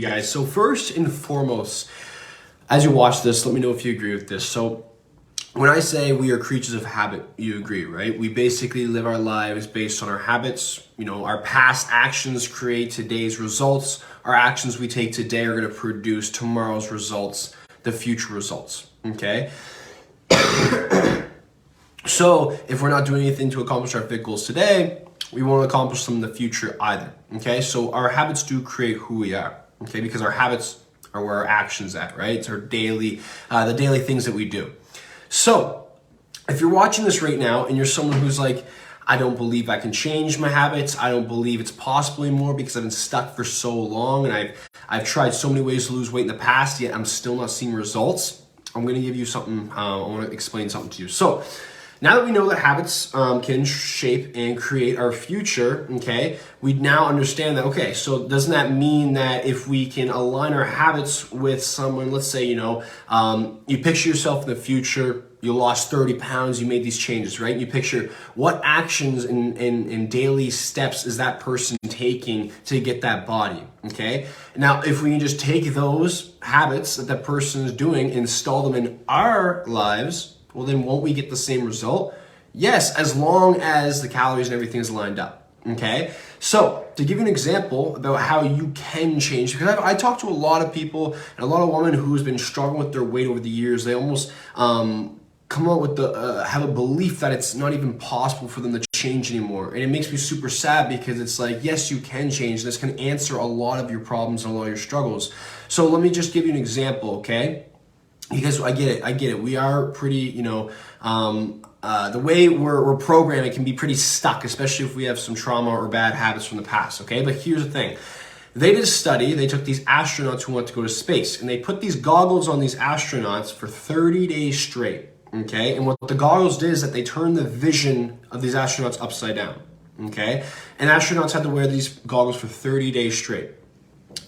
guys. So first and foremost, as you watch this, let me know if you agree with this. So when I say we are creatures of habit, you agree, right? We basically live our lives based on our habits. You know, our past actions create today's results. Our actions we take today are going to produce tomorrow's results, the future results, okay? So if we're not doing anything to accomplish our big goals today, we won't accomplish them in the future either, okay? So our habits do create who we are, okay? Because our habits are where our actions at, right? It's our daily, the daily things that we do. So if you're watching this right now and you're someone who's like, I don't believe I can change my habits. I don't believe it's possible anymore because I've been stuck for so long and I've tried so many ways to lose weight in the past, yet I'm still not seeing results. I'm gonna give you something, I wanna explain something to you. So now that we know that habits can shape and create our future, okay, we now understand that, okay, so doesn't that mean that if we can align our habits with someone, let's say, you picture yourself in the future, you lost 30 pounds, you made these changes, right? You picture what actions and daily steps is that person taking to get that body, okay? Now, if we can just take those habits that that person is doing, install them in our lives, well, then won't we get the same result? Yes, as long as the calories and everything is lined up, okay? So to give you an example about how you can change, because I talk to a lot of people and a lot of women who's been struggling with their weight over the years. They almost come up with have a belief that it's not even possible for them to change anymore. And it makes me super sad because it's like, yes, you can change. This can answer a lot of your problems and a lot of your struggles. So let me just give you an example, okay? Because I get it. We are pretty, the way we're programmed, it can be pretty stuck, especially if we have some trauma or bad habits from the past, okay? But here's the thing. They did a study, they took these astronauts who wanted to go to space, and they put these goggles on these astronauts for 30 days straight, okay? And what the goggles did is that they turned the vision of these astronauts upside down, okay? And astronauts had to wear these goggles for 30 days straight.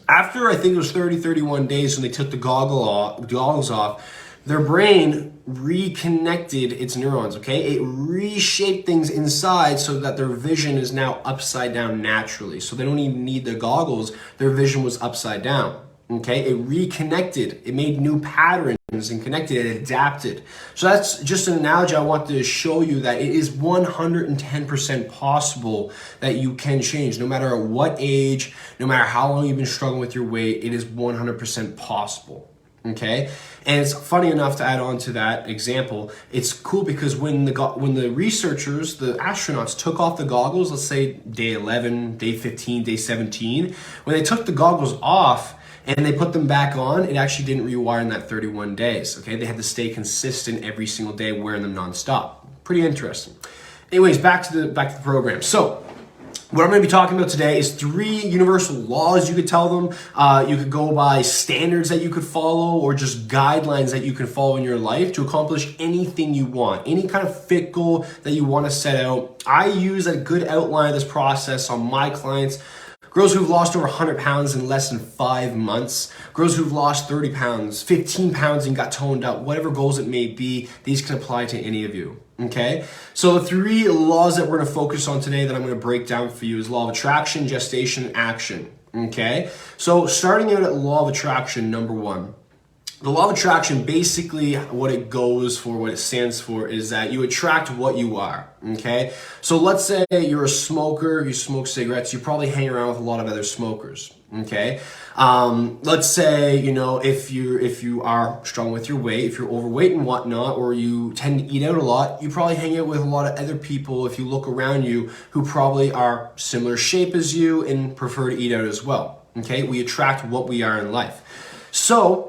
After, I think it was 31 days when they took the goggles off, their brain reconnected its neurons, okay? It reshaped things inside so that their vision is now upside down naturally. So they don't even need the goggles, their vision was upside down, okay? It reconnected, it made new patterns and connected, it adapted. So that's just an analogy I want to show you that it is 110% possible that you can change. No matter at what age, no matter how long you've been struggling with your weight, it is 100% possible, okay? And it's funny enough to add on to that example, it's cool because when the researchers, the astronauts took off the goggles, let's say day 11, day 15, day 17, when they took the goggles off, and they put them back on, it actually didn't rewire in that 31 days, okay? They had to stay consistent every single day wearing them nonstop. Pretty interesting. Anyways, back to the program. So what I'm gonna be talking about today is 3 universal laws, you could tell them. You could go by standards that you could follow or just guidelines that you can follow in your life to accomplish anything you want, any kind of fit goal that you wanna set out. I use a good outline of this process on my clients. Girls who've lost over 100 pounds in less than 5 months. Girls who've lost 30 pounds, 15 pounds and got toned up, whatever goals it may be, these can apply to any of you, okay? So the 3 laws that we're gonna focus on today that I'm gonna break down for you is law of attraction, gestation, and action, okay? So starting out at law of attraction, number 1. The law of attraction, basically what it stands for is that you attract what you are, okay? So let's say you're a smoker, you smoke cigarettes, you probably hang around with a lot of other smokers, okay? Let's say, if you are struggling with your weight, if you're overweight and whatnot, or you tend to eat out a lot, you probably hang out with a lot of other people, if you look around you, who probably are similar shape as you and prefer to eat out as well, okay? We attract what we are in life. So,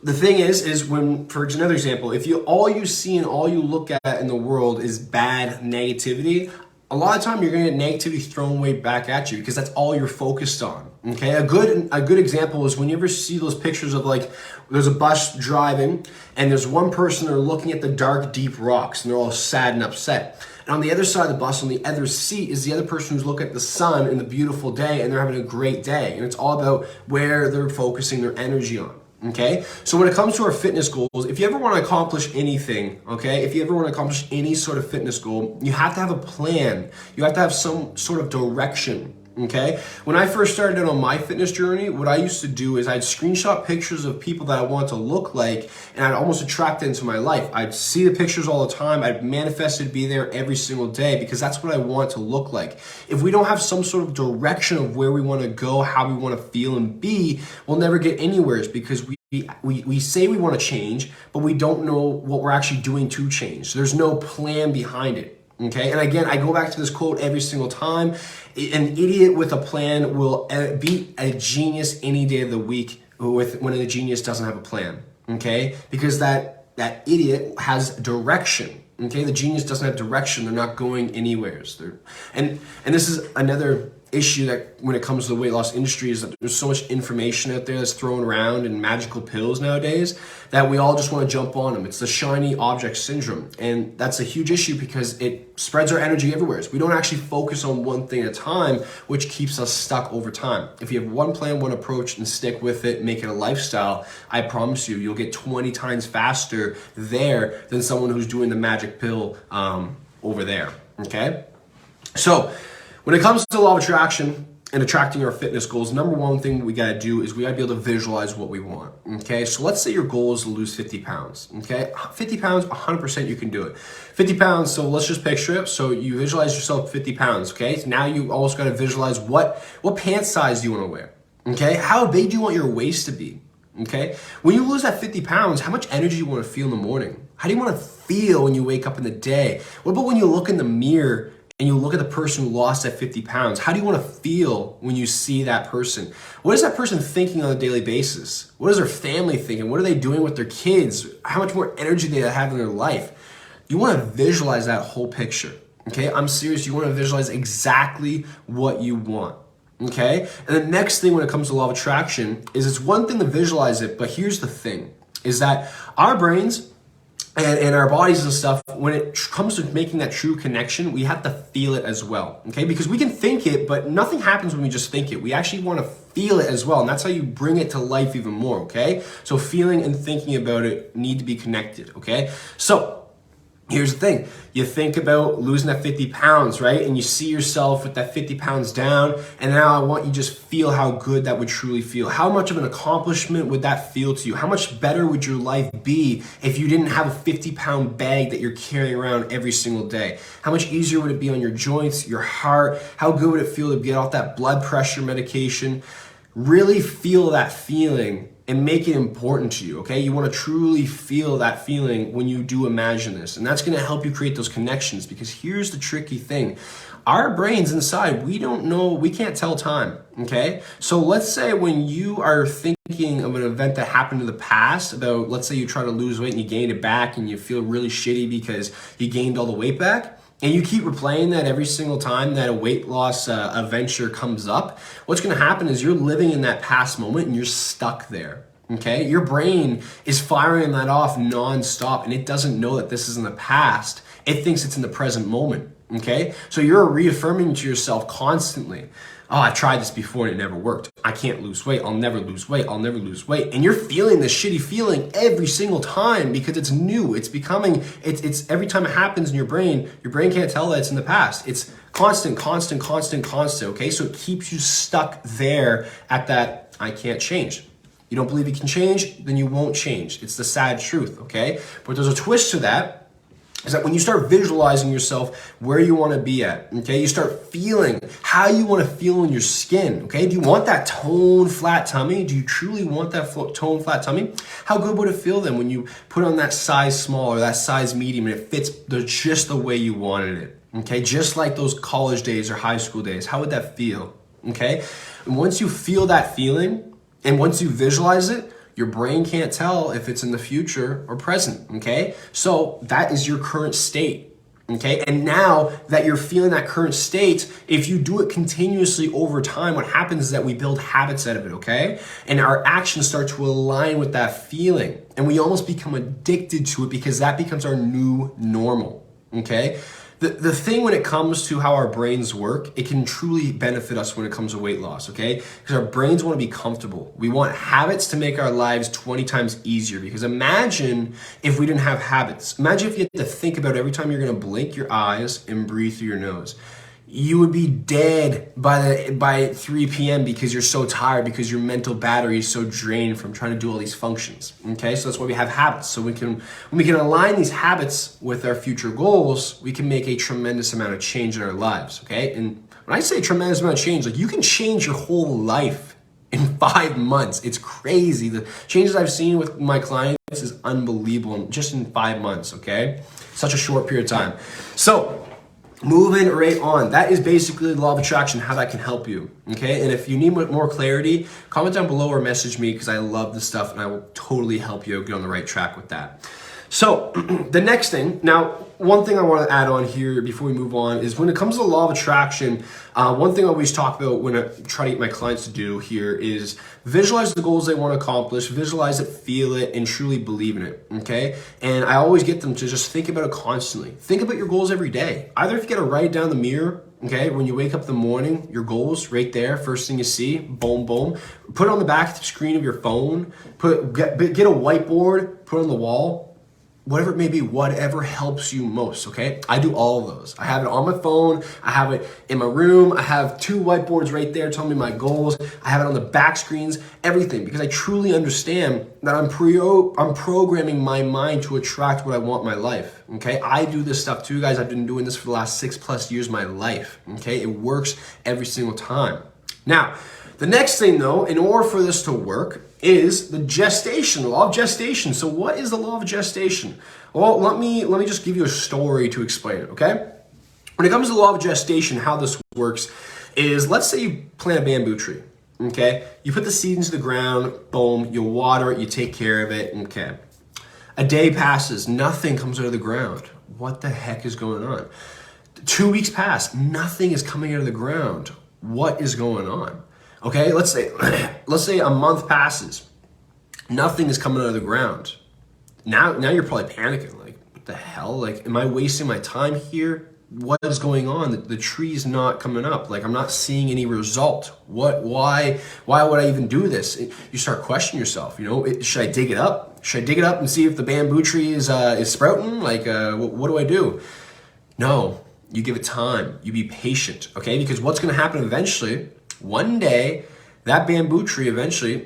the thing is when, for another example, if all you see and all you look at in the world is bad negativity, a lot of time you're gonna get negativity thrown way back at you because that's all you're focused on, okay? A good example is when you ever see those pictures of like, there's a bus driving and there's one person, they're looking at the dark, deep rocks and they're all sad and upset. And on the other side of the bus, on the other seat, is the other person who's looking at the sun and the beautiful day and they're having a great day. And it's all about where they're focusing their energy on. Okay, so when it comes to our fitness goals, if you ever want to accomplish anything, okay, if you ever want to accomplish any sort of fitness goal, you have to have a plan. You have to have some sort of direction, Okay, when I first started out on my fitness journey, what I used to do is I'd screenshot pictures of people that I wanted to look like, and I'd almost attract it into my life. I'd see the pictures all the time. I'd manifest it to be there every single day because that's what I want to look like. If we don't have some sort of direction of where we want to go, how we want to feel and be, we'll never get anywhere because we say we want to change, but we don't know what we're actually doing to change. There's no plan behind it. Okay, and again, I go back to this quote every single time. An idiot with a plan will beat a genius any day of the week when a genius doesn't have a plan. Okay, because that idiot has direction. Okay, the genius doesn't have direction. They're not going anywhere. And this is another issue that when it comes to the weight loss industry is that there's so much information out there that's thrown around and magical pills nowadays that we all just want to jump on them. It's the shiny object syndrome. And that's a huge issue because it spreads our energy everywhere. So we don't actually focus on one thing at a time, which keeps us stuck over time. If you have one plan, one approach, and stick with it, make it a lifestyle, I promise you, you'll get 20 times faster there than someone who's doing the magic pill over there, okay? So, when it comes to the law of attraction and attracting our fitness goals, number one thing we gotta do is we gotta be able to visualize what we want, okay? So let's say your goal is to lose 50 pounds, okay? 50 pounds, 100% you can do it. 50 pounds, so let's just picture it. So you visualize yourself 50 pounds, okay? So now you also gotta visualize what pant size do you wanna wear, okay? How big do you want your waist to be, okay? When you lose that 50 pounds, how much energy do you wanna feel in the morning? How do you wanna feel when you wake up in the day? What about when you look in the mirror and you look at the person who lost that 50 pounds, how do you want to feel when you see that person? What is that person thinking on a daily basis? What is their family thinking? What are they doing with their kids? How much more energy do they have in their life? You want to visualize that whole picture, okay? I'm serious. You want to visualize exactly what you want, okay? And the next thing when it comes to law of attraction is it's one thing to visualize it, but here's the thing, is that our brains and our bodies and stuff, when it comes to making that true connection, we have to feel it as well, okay? Because we can think it, but nothing happens when we just think it. We actually want to feel it as well, and that's how you bring it to life even more, okay? So feeling and thinking about it need to be connected, okay? So here's the thing. You think about losing that 50 pounds, right? And you see yourself with that 50 pounds down, and now I want you to just feel how good that would truly feel. How much of an accomplishment would that feel to you? How much better would your life be if you didn't have a 50-pound bag that you're carrying around every single day? How much easier would it be on your joints, your heart? How good would it feel to get off that blood pressure medication? Really feel that feeling and make it important to you, okay? You want to truly feel that feeling when you do imagine this. And that's going to help you create those connections, because here's the tricky thing. Our brains inside, we don't know, we can't tell time, okay? So let's say when you are thinking of an event that happened in the past about, let's say you try to lose weight and you gain it back and you feel really shitty because you gained all the weight back, and you keep replaying that every single time that a weight loss adventure comes up, what's going to happen is you're living in that past moment and you're stuck there, okay? Your brain is firing that off nonstop, and it doesn't know that this is in the past. It thinks it's in the present moment, okay? So you're reaffirming to yourself constantly, oh, I tried this before and it never worked. I can't lose weight. I'll never lose weight. I'll never lose weight. And you're feeling this shitty feeling every single time because it's new. It's becoming, it's every time it happens in your brain can't tell that it's in the past. It's constant, okay? So it keeps you stuck there at that, I can't change. You don't believe you can change, then you won't change. It's the sad truth, okay? But there's a twist to that. Is that when you start visualizing yourself where you want to be at, okay? You start feeling how you want to feel in your skin, okay? Do you want that toned, flat tummy? Do you truly want that toned, flat tummy? How good would it feel then when you put on that size small or that size medium and it fits just the way you wanted it, okay? Just like those college days or high school days. How would that feel, okay? And once you feel that feeling and once you visualize it, your brain can't tell if it's in the future or present, okay? So that is your current state, okay? And now that you're feeling that current state, if you do it continuously over time, what happens is that we build habits out of it, okay? And our actions start to align with that feeling. And we almost become addicted to it because that becomes our new normal, okay? The thing when it comes to how our brains work, it can truly benefit us when it comes to weight loss, okay? Because our brains want to be comfortable. We want habits to make our lives 20 times easier, because imagine if we didn't have habits. Imagine if you had to think about every time you're going to blink your eyes and breathe through your nose. you would be dead by 3 p.m. because you're so tired, because your mental battery is so drained from trying to do all these functions. Okay, so that's why we have habits. So when we can align these habits with our future goals, we can make a tremendous amount of change in our lives. Okay, and when I say tremendous amount of change, like you can change your whole life in 5 months. It's crazy. The changes I've seen with my clients is unbelievable just in 5 months. Okay, such a short period of time. So moving right on, that is basically the law of attraction, how that can help you. Okay, and if you need more clarity, comment down below or message me, because I love this stuff and I will totally help you get on the right track with that. So the next thing, now one thing I want to add on here before we move on is when it comes to the law of attraction, one thing I always talk about when I try to get my clients to do here is visualize the goals they want to accomplish, visualize it, feel it, and truly believe in it, okay? And I always get them to just think about it constantly. Think about your goals every day. Either if you get to write it down in the mirror, okay, when you wake up in the morning, your goals right there, first thing you see, boom, boom. Put it on the back of the screen of your phone, get a whiteboard, put it on the wall, whatever it may be, whatever helps you most, okay? I do all of those. I have it on my phone, I have it in my room, I have 2 whiteboards right there telling me my goals, I have it on the back screens, everything, because I truly understand that I'm programming my mind to attract what I want in my life, okay? I do this stuff too, guys. I've been doing this for the last 6+ years of my life, okay? It works every single time. Now, the next thing though, in order for this to work, is the law of gestation. So what is the law of gestation? Well, let me just give you a story to explain it, okay? When it comes to the law of gestation, how this works is, let's say you plant a bamboo tree, okay? You put the seed into the ground, boom, you water it, you take care of it, okay? A day passes, nothing comes out of the ground. What the heck is going on? 2 weeks pass, nothing is coming out of the ground. What is going on? Okay, let's say a month passes, nothing is coming out of the ground. Now you're probably panicking, like, what the hell? Like, am I wasting my time here? What is going on? The tree's not coming up. Like, I'm not seeing any result. Why would I even do this? You start questioning yourself, you know, should I dig it up? Should I dig it up and see if the bamboo tree is sprouting? Like, what do I do? No, you give it time. You be patient, okay? Because what's gonna happen eventually, one day, that bamboo tree eventually,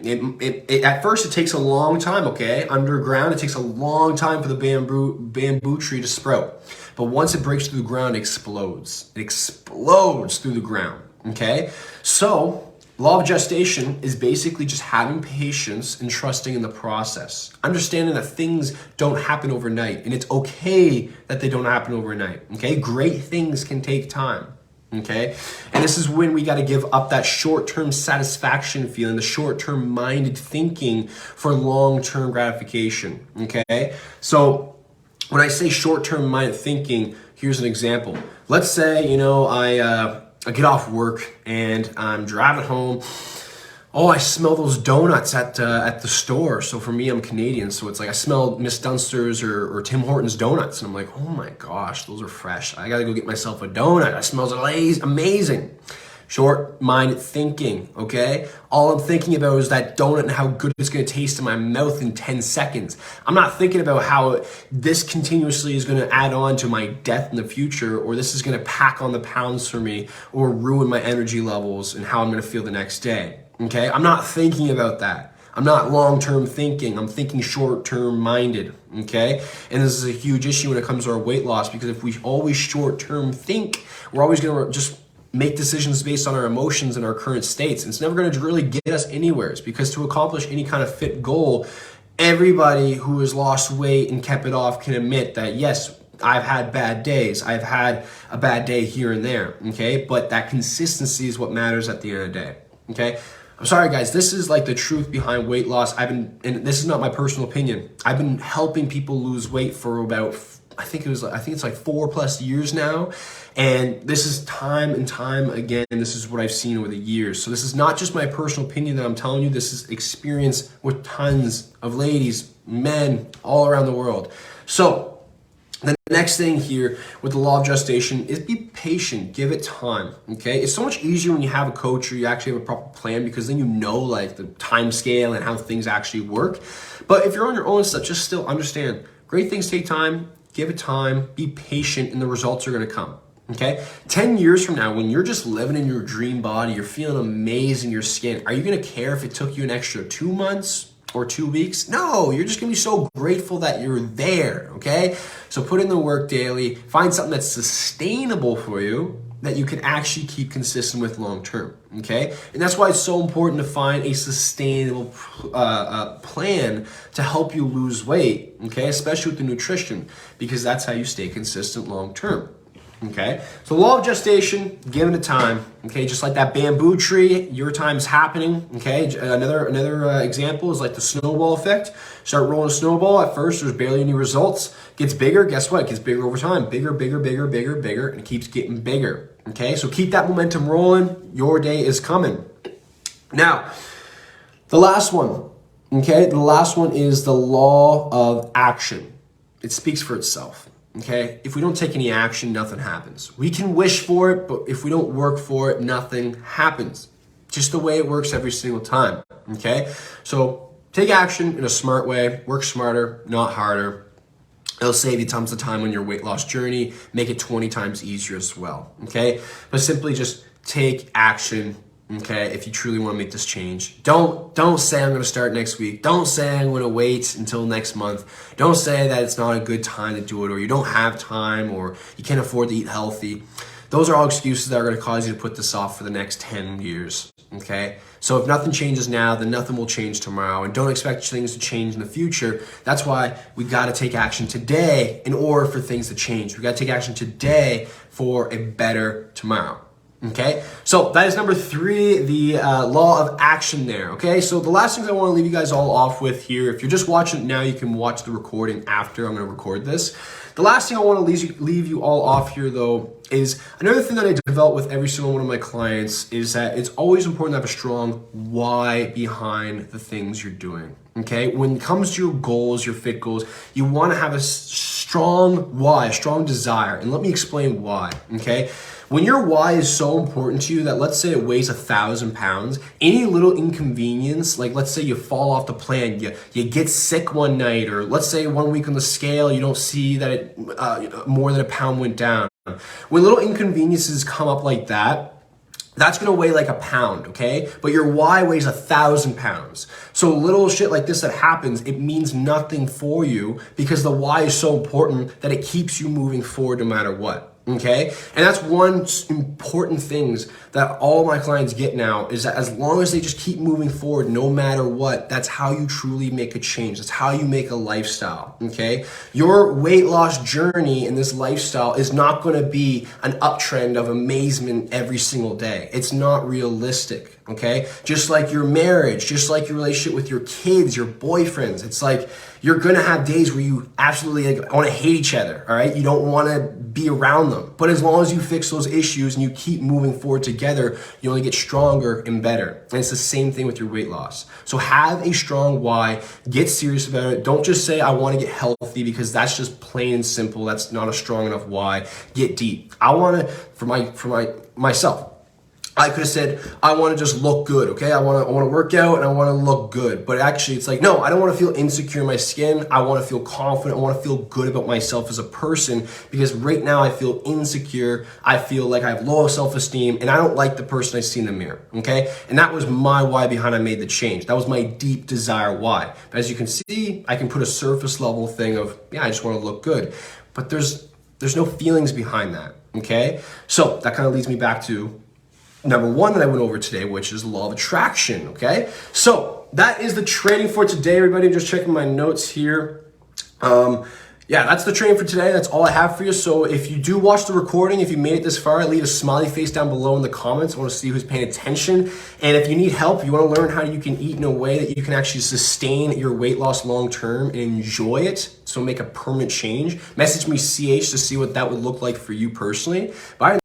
at first it takes a long time, okay? Underground, it takes a long time for the bamboo tree to sprout. But once it breaks through the ground, it explodes. It explodes through the ground, okay? So, law of gestation is basically just having patience and trusting in the process. Understanding that things don't happen overnight, and it's okay that they don't happen overnight, okay? Great things can take time. Okay, and this is when we got to give up that short-term satisfaction feeling, the short-term minded thinking for long-term gratification. Okay, so when I say short-term minded thinking, here's an example. Let's say, you know, I get off work and I'm driving home. Oh, I smell those donuts at the store. So for me, I'm Canadian, so it's like I smell Miss Dunster's or Tim Hortons donuts, and I'm like, oh my gosh, those are fresh. I gotta go get myself a donut. That smells amazing. Short-minded thinking, okay? All I'm thinking about is that donut and how good it's gonna taste in my mouth in 10 seconds. I'm not thinking about how this continuously is gonna add on to my death in the future, or this is gonna pack on the pounds for me, or ruin my energy levels and how I'm gonna feel the next day. Okay, I'm not thinking about that. I'm not long-term thinking. I'm thinking short-term minded, okay? And this is a huge issue when it comes to our weight loss, because if we always short-term think, we're always gonna just make decisions based on our emotions and our current states. And it's never gonna really get us anywhere, because to accomplish any kind of fit goal, everybody who has lost weight and kept it off can admit that, yes, I've had bad days. I've had a bad day here and there, okay? But that consistency is what matters at the end of the day, okay? I'm sorry, guys. This is like the truth behind weight loss. and this is not my personal opinion. I've been helping people lose weight for about, I think it's like 4+ years now. And this is time and time again. This is what I've seen over the years. So this is not just my personal opinion that I'm telling you. This is experience with tons of ladies, men all around the world. So the next thing here with the law of gestation is be patient, give it time, okay? It's so much easier when you have a coach or you actually have a proper plan, because then you know like the time scale and how things actually work. But if you're on your own stuff, just still understand, great things take time, give it time, be patient, and the results are gonna come, Okay, 10 years from now, when you're just living in your dream body, you're feeling amazing, your skin, are you gonna care if it took you an extra 2 months or 2 weeks? No, you're just gonna be so grateful that you're there, okay? So put in the work daily, find something that's sustainable for you that you can actually keep consistent with long term, okay? And that's why it's so important to find a sustainable plan to help you lose weight, okay? Especially with the nutrition, because that's how you stay consistent long term. Okay, so law of gestation, given the time, okay, just like that bamboo tree, your time is happening, okay? Another example is like the snowball effect. Start rolling a snowball, at first there's barely any results, gets bigger, guess what? It gets bigger over time, bigger, and it keeps getting bigger, okay? So keep that momentum rolling, your day is coming. Now, the last one, okay? The last one is the law of action. It speaks for itself. Okay, if we don't take any action, nothing happens. We can wish for it, but if we don't work for it, nothing happens. Just the way it works every single time. Okay, so take action in a smart way, work smarter, not harder. It'll save you tons of time on your weight loss journey, make it 20 times easier as well. Okay, but simply just take action. Okay, if you truly want to make this change, don't say I'm going to start next week. Don't say I'm going to wait until next month. Don't say that it's not a good time to do it, or you don't have time, or you can't afford to eat healthy. Those are all excuses that are going to cause you to put this off for the next 10 years. Okay, so if nothing changes now, then nothing will change tomorrow, and don't expect things to change in the future. That's why we got to take action today in order for things to change. We got to take action today for a better tomorrow. Okay, so that is number 3, the law of action there. Okay, so the last things I want to leave you guys all off with here, if you're just watching it now, you can watch the recording after I'm going to record this. The last thing I want to leave you all off here though is another thing that I develop with every single one of my clients is that it's always important to have a strong why behind the things you're doing. Okay, when it comes to your goals, your fit goals, you want to have a strong why, a strong desire, and let me explain why. Okay. When your why is so important to you that, let's say it weighs 1,000 pounds, any little inconvenience, like let's say you fall off the plan, you get sick one night, or let's say 1 week on the scale, you don't see that it more than a pound went down. When little inconveniences come up like that, that's gonna weigh like a pound, okay? But your why weighs 1,000 pounds. So little shit like this that happens, it means nothing for you because the why is so important that it keeps you moving forward no matter what. Okay, and that's one important things that all my clients get now is that as long as they just keep moving forward no matter what, that's how you truly make a change. That's how you make a lifestyle. Okay, your weight loss journey in this lifestyle is not going to be an uptrend of amazement every single day. It's not realistic. Okay, just like your marriage, just like your relationship with your kids, your boyfriends, it's like you're gonna have days where you absolutely want to hate each other, all right? You don't want to be around them. But as long as you fix those issues and you keep moving forward together, you only get stronger and better. And it's the same thing with your weight loss. So have a strong why, get serious about it. Don't just say, I want to get healthy, because that's just plain and simple. That's not a strong enough why. Get deep. I want to, for myself, I could have said, I want to just look good, okay? I want to work out and I want to look good. But actually it's like, no, I don't want to feel insecure in my skin. I want to feel confident. I want to feel good about myself as a person, because right now I feel insecure. I feel like I have low self-esteem and I don't like the person I see in the mirror, okay? And that was my why behind I made the change. That was my deep desire why. But as you can see, I can put a surface level thing of, yeah, I just want to look good. But there's no feelings behind that, okay? So that kind of leads me back to number 1 that I went over today, which is the law of attraction, okay? So that is the training for today, everybody. I'm just checking my notes here. Yeah, that's the training for today. That's all I have for you. So if you do watch the recording, if you made it this far, leave a smiley face down below in the comments. I want to see who's paying attention. And if you need help, you want to learn how you can eat in a way that you can actually sustain your weight loss long term and enjoy it, so make a permanent change, message me CH to see what that would look like for you personally. Bye.